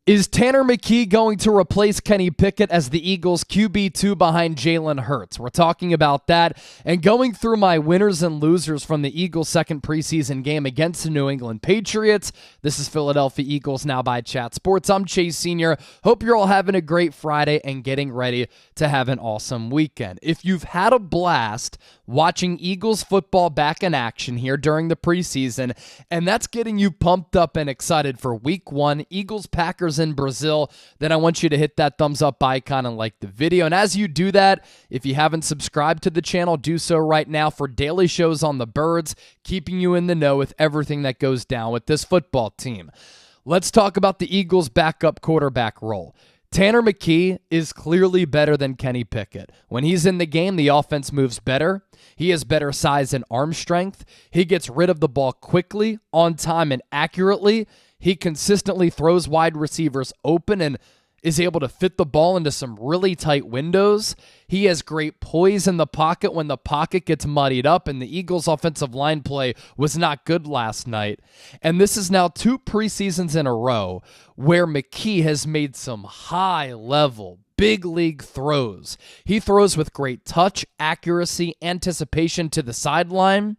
Is Tanner McKee going to replace Kenny Pickett as the Eagles' QB2 behind Jalen Hurts? We're talking about that and going through my winners and losers from the Eagles' second preseason game against the New England Patriots. This is Philadelphia Eagles Now by Chat Sports. I'm Chase Sr. Hope you're all having a great Friday and getting ready to have an awesome weekend. If you've had a blast watching Eagles football back in action here during the preseason, and that's getting you pumped up and excited for Week 1, Eagles-Packers in Brazil, then I want you to hit that thumbs up icon and like the video. And as you do that, if you haven't subscribed to the channel, do so right now for daily shows on the Birds, keeping you in the know with everything that goes down with this football team. Let's talk about the Eagles' backup quarterback role. Tanner McKee is clearly better than Kenny Pickett. When he's in the game, the offense moves better. He has better size and arm strength. He gets rid of the ball quickly, on time, and accurately. He consistently throws wide receivers open and is able to fit the ball into some really tight windows. He has great poise in the pocket when the pocket gets muddied up, and the Eagles' offensive line play was not good last night. And this is now 2 preseasons in a row where McKee has made some high-level, big league throws. He throws with great touch, accuracy, anticipation to the sideline.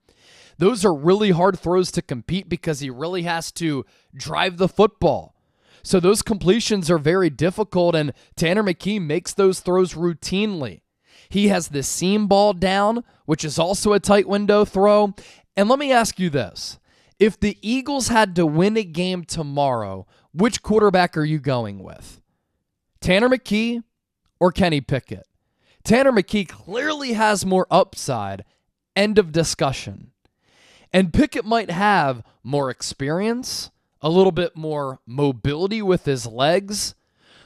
Those are really hard throws to compete because he really has to drive the football. So those completions are very difficult, and Tanner McKee makes those throws routinely. He has the seam ball down, which is also a tight window throw. And let me ask you this. If the Eagles had to win a game tomorrow, which quarterback are you going with? Tanner McKee or Kenny Pickett? Tanner McKee clearly has more upside. End of discussion. And Pickett might have more experience, a little bit more mobility with his legs,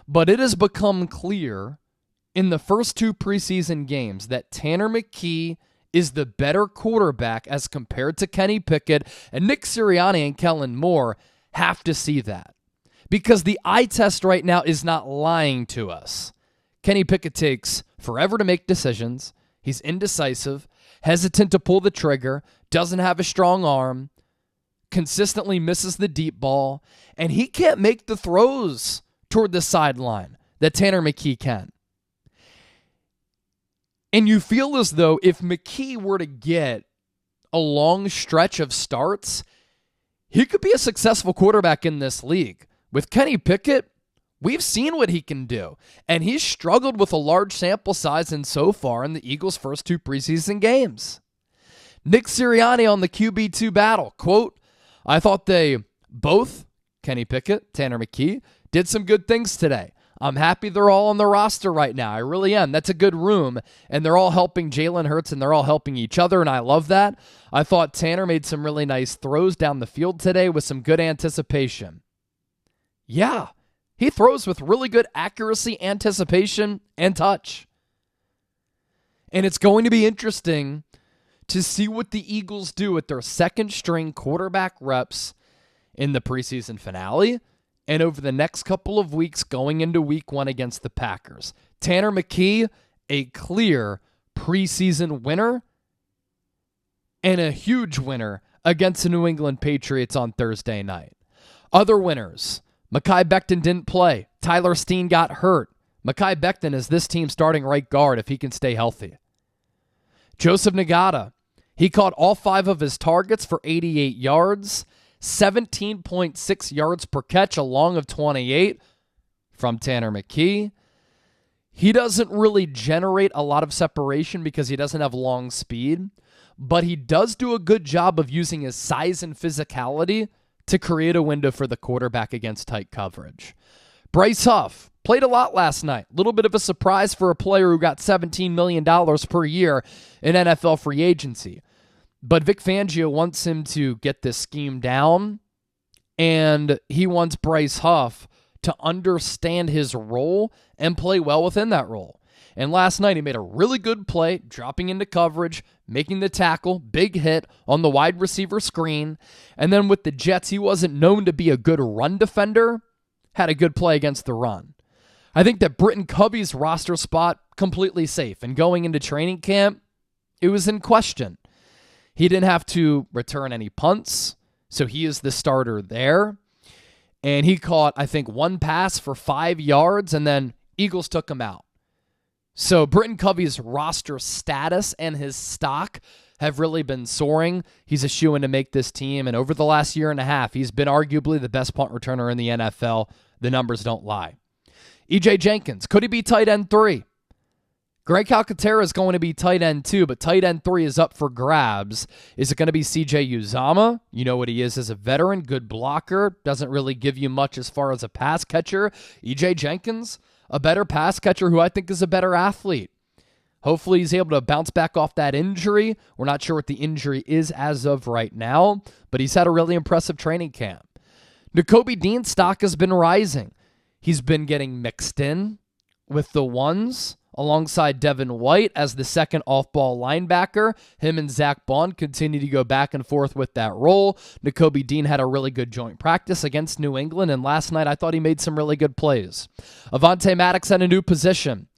but it has become clear in the first 2 preseason games that Tanner McKee is the better quarterback as compared to Kenny Pickett, and Nick Sirianni and Kellen Moore have to see that because the eye test right now is not lying to us. Kenny Pickett takes forever to make decisions. He's indecisive, hesitant to pull the trigger, doesn't have a strong arm, consistently misses the deep ball, and he can't make the throws toward the sideline that Tanner McKee can. And you feel as though if McKee were to get a long stretch of starts, he could be a successful quarterback in this league. With Kenny Pickett, we've seen what he can do, and he's struggled with a large sample size and so far in the Eagles' first 2 preseason games. Nick Sirianni on the QB2 battle, quote, I thought they both, Kenny Pickett, Tanner McKee, did some good things today. I'm happy they're all on the roster right now. I really am. That's a good room, and they're all helping Jalen Hurts, and they're all helping each other, and I love that. I thought Tanner made some really nice throws down the field today with some good anticipation. Yeah, he throws with really good accuracy, anticipation, and touch. And it's going to be interesting to see what the Eagles do with their second-string quarterback reps in the preseason finale and over the next couple of weeks going into Week 1 against the Packers. Tanner McKee, a clear preseason winner and a huge winner against the New England Patriots on Thursday night. Other winners, Mekhi Becton didn't play. Tyler Steen got hurt. Mekhi Becton is this team's starting right guard if he can stay healthy. Joseph Nagata, he caught all 5 of his targets for 88 yards, 17.6 yards per catch, a long of 28 from Tanner McKee. He doesn't really generate a lot of separation because he doesn't have long speed, but he does do a good job of using his size and physicality to create a window for the quarterback against tight coverage. Bryce Huff played a lot last night. A little bit of a surprise for a player who got $17 million per year in NFL free agency. But Vic Fangio wants him to get this scheme down, and he wants Bryce Huff to understand his role and play well within that role. And last night he made a really good play, dropping into coverage, making the tackle, big hit on the wide receiver screen. And then with the Jets, he wasn't known to be a good run defender, had a good play against the run. I think that Britton Covey's roster spot completely safe, and going into training camp, it was in question. He didn't have to return any punts, so he is the starter there. and he caught, I think, one pass for 5 yards, and then Eagles took him out. So Britton Covey's roster status and his stock have really been soaring. He's a shoo-in to make this team, and over the last year and a half, he's been arguably the best punt returner in the NFL. The numbers don't lie. E.J. Jenkins, could he be tight end 3? Greg Calcaterra is going to be tight end 2, but tight end 3 is up for grabs. Is it going to be C.J. Uzomah? You know what he is as a veteran, good blocker, doesn't really give you much as far as a pass catcher. E.J. Jenkins, a better pass catcher who I think is a better athlete. Hopefully he's able to bounce back off that injury. We're not sure what the injury is as of right now, but he's had a really impressive training camp. Nakobe Dean's stock has been rising. He's been getting mixed in with the ones alongside Devin White as the second off-ball linebacker. Him and Zach Bond continue to go back and forth with that role. Nakobe Dean had a really good joint practice against New England, and last night I thought he made some really good plays. Avonte Maddox at a new position.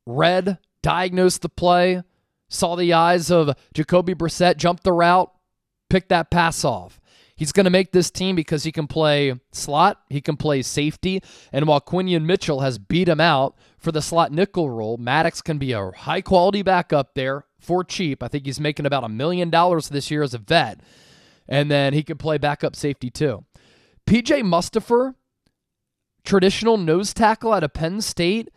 Read, diagnosed the play, saw the eyes of Jacoby Brissett, jumped the route, picked that pass off. He's going to make this team because he can play slot, he can play safety, and while Quinion Mitchell has beat him out for the slot nickel role, Maddox can be a high-quality backup there for cheap. I think he's making about $1 million this year as a vet, and then he can play backup safety too. P.J. Mustipher, traditional nose tackle out of Penn State,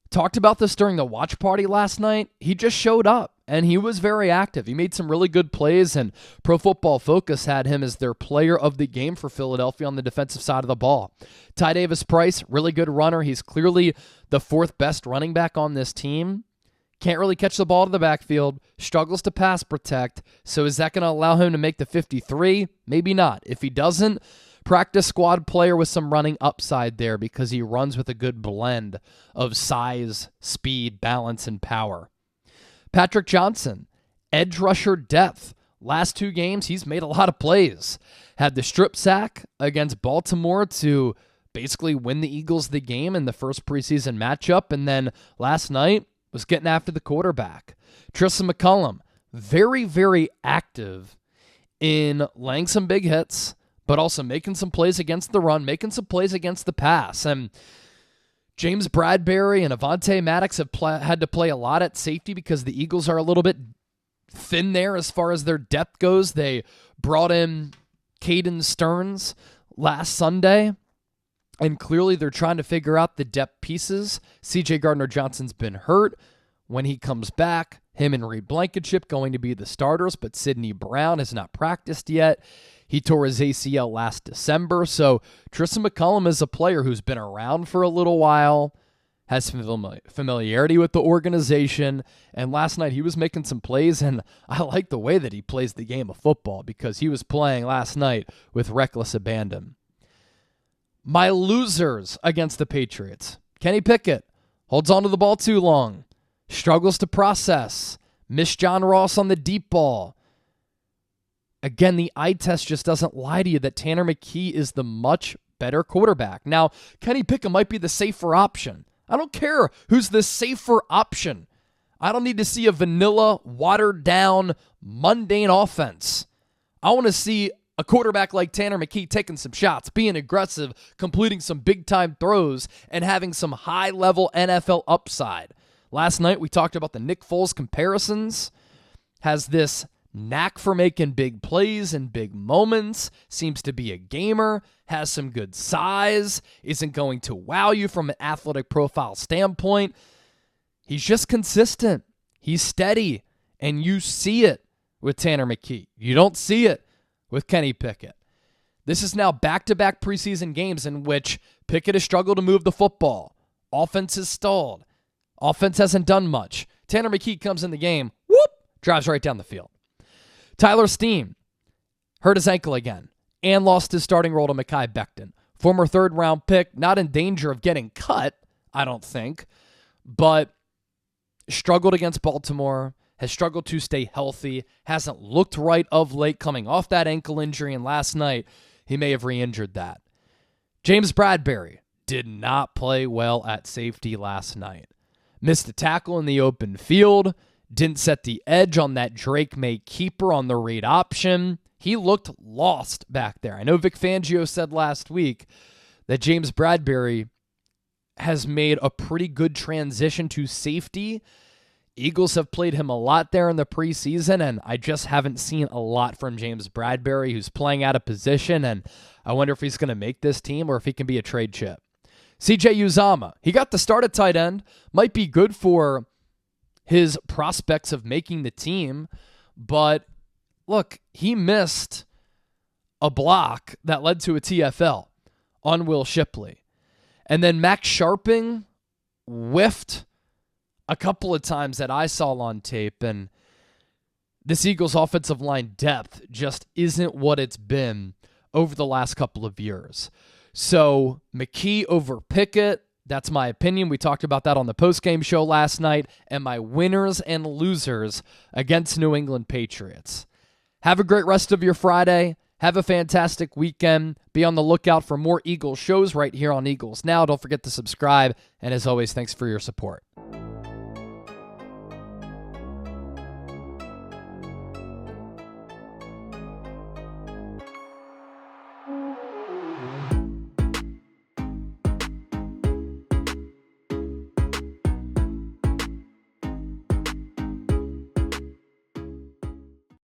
talked about this during the watch party last night. He just showed up, and he was very active. He made some really good plays, and Pro Football Focus had him as their player of the game for Philadelphia on the defensive side of the ball. Ty Davis-Price, really good runner. He's clearly the fourth best running back on this team. Can't really catch the ball to the backfield, struggles to pass protect. So is that going to allow him to make the 53? Maybe not. If he doesn't, practice squad player with some running upside there because he runs with a good blend of size, speed, balance, and power. Patrick Johnson, edge rusher depth. Last 2 games, he's made a lot of plays. Had the strip sack against Baltimore to basically win the Eagles the game in the first preseason matchup, and then last night was getting after the quarterback. Tristan McCullum, very, very active in laying some big hits, but also making some plays against the run, making some plays against the pass. And James Bradberry and Avonte Maddox have had to play a lot at safety because the Eagles are a little bit thin there as far as their depth goes. They brought in Caden Stearns last Sunday, and clearly they're trying to figure out the depth pieces. C.J. Gardner-Johnson's been hurt. When he comes back, him and Reed Blankenship going to be the starters, but Sidney Brown has not practiced yet. He tore his ACL last December, so Tristan McCullum is a player who's been around for a little while, has familiarity with the organization, and last night he was making some plays, and I like the way that he plays the game of football because he was playing last night with reckless abandon. My losers against the Patriots. Kenny Pickett holds on to the ball too long, struggles to process, missed John Ross on the deep ball. Again, the eye test just doesn't lie to you that Tanner McKee is the much better quarterback. Now, Kenny Pickett might be the safer option. I don't care who's the safer option. I don't need to see a vanilla, watered-down, mundane offense. I want to see a quarterback like Tanner McKee taking some shots, being aggressive, completing some big-time throws, and having some high-level NFL upside. Last night, we talked about the Nick Foles comparisons. Has this knack for making big plays and big moments, seems to be a gamer, has some good size, isn't going to wow you from an athletic profile standpoint. He's just consistent. He's steady, and you see it with Tanner McKee. You don't see it with Kenny Pickett. This is now back-to-back preseason games in which Pickett has struggled to move the football. Offense is stalled. Offense hasn't done much. Tanner McKee comes in the game, drives right down the field. Tyler Steen hurt his ankle again and lost his starting role to Mekhi Becton. Former third-round pick, not in danger of getting cut, I don't think, but struggled against Baltimore, has struggled to stay healthy, hasn't looked right of late coming off that ankle injury, and last night he may have re-injured that. James Bradberry did not play well at safety last night. Missed a tackle in the open field, didn't set the edge on that Drake May keeper on the read option. He looked lost back there. I know Vic Fangio said last week that James Bradberry has made a pretty good transition to safety. Eagles have played him a lot there in the preseason, and I just haven't seen a lot from James Bradberry, who's playing out of position, and I wonder if he's going to make this team or if he can be a trade chip. CJ Uzomah, he got the start at tight end, might be good for his prospects of making the team, but look, he missed a block that led to a TFL on Will Shipley. And then Max Sharping whiffed a couple of times that I saw on tape, and this Eagles offensive line depth just isn't what it's been over the last couple of years. So McKee over Pickett, that's my opinion. We talked about that on the postgame show last night, and my winners and losers against New England Patriots. Have a great rest of your Friday. Have a fantastic weekend. Be on the lookout for more Eagles shows right here on Eagles Now. Don't forget to subscribe, and as always, thanks for your support.